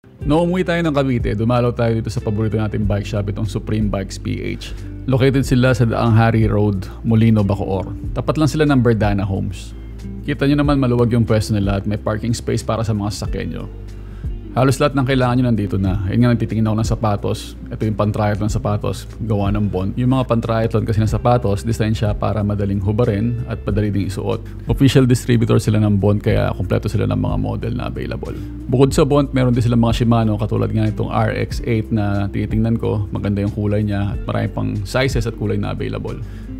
Noong umuwi tayo ng Cavite, dumalaw tayo dito sa paborito nating bike shop, itong Supreme Bikes PH. Located sila sa Daang Hari Road, Molino, Bacoor. Tapat lang sila ng Verdana Homes. Kita nyo naman maluwag yung pwesto nila at may parking space para sa mga sasakyan nyo. Halos lahat ng kailangan nyo nandito na. Ayun nga, nagtitingin ako ng sapatos. Ito yung pan-triathlon sapatos, gawa ng Bond. Yung mga pan-triathlon kasi ng sapatos, design siya para madaling hubarin at madali ding isuot. Official distributor sila ng Bond, kaya kumpleto sila ng mga model na available. Bukod sa Bond, meron din sila mga Shimano, katulad nga itong RX-8 na tinitingnan ko. Maganda yung kulay niya at marami pang sizes at kulay na available.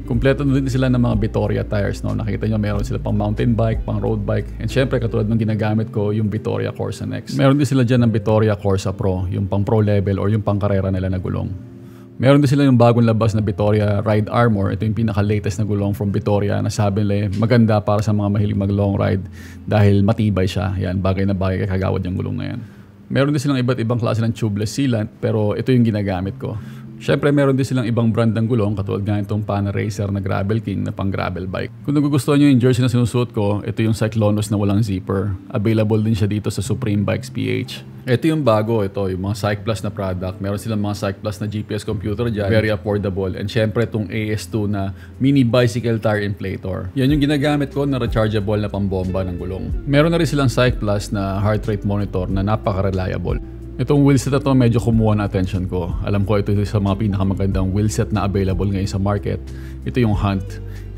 Kumpleto din sila ng mga Vittoria tires, no? Nakita nyo, meron sila pang mountain bike, pang road bike, and syempre katulad ng ginagamit ko, yung Vittoria Corsa Next. Meron din sila dyan ng Vittoria Corsa Pro, yung pang pro level or yung pang karera nila na gulong. Meron din sila yung bagong labas na Vittoria Ride Armor. Ito yung pinaka-latest na gulong from Vittoria na sabi nila maganda para sa mga mahilig mag-long ride dahil matibay siya. Yan, bagay na bagay kagawad yung gulong na yan. Meron din silang iba't ibang klase ng tubeless sealant, pero ito yung ginagamit ko. Siyempre, meron din silang ibang brand ng gulong, katulad nga itong Pana Racer na Gravel King na pang gravel bike. Kung nagugustuhan nyo yung jersey na sinusuot ko, ito yung Cyclonus na walang zipper. Available din siya dito sa Supreme Bikes PH. Ito yung bago, ito yung mga Cyc Plus na product. Meron silang mga Cyc Plus na GPS computer dyan, very affordable. And syempre itong AS2 na mini bicycle tire inflator. Yan yung ginagamit ko na rechargeable na pambomba ng gulong. Meron na rin silang Cyc Plus na heart rate monitor na napaka-reliable. Itong wheelset na to medyo kumuha na attention ko. Alam ko ito sa mga pinakamagandang wheelset na available ngayon sa market. Ito yung Hunt.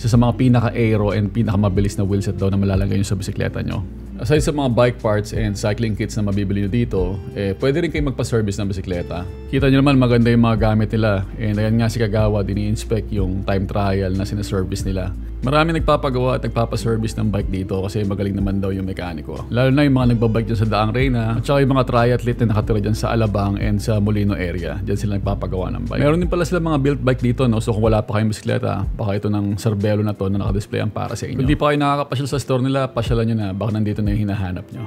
Isa sa mga pinaka-aero and pinakamabilis na wheelset daw na malalagay nyo sa bisikleta nyo. Aside sa mga bike parts and cycling kits na mabibili nyo dito, pwede rin kayo magpa-service ng bisikleta. Kita nyo naman maganda yung mga gamit nila. And ayan nga si Kagawad, ini-inspect yung time trial na sinaservice nila. Marami nagpapagawa at nagpapaservice ng bike dito kasi magaling naman daw yung mekaniko. Lalo na yung mga nagbabike dyan sa Daang Reyna at saka yung mga triathlete na nakatira dyan sa Alabang and sa Molino area. Dyan sila nagpapagawa ng bike. Meron din pala sila mga built bike dito, no? So kung wala pa kayong bisikleta, baka ito ng Cervelo na to na nakadisplay ang para sa inyo. Kung di pa kayo nakakapasyal sa store nila, pasyalan nyo na, baka nandito na yung hinahanap nyo.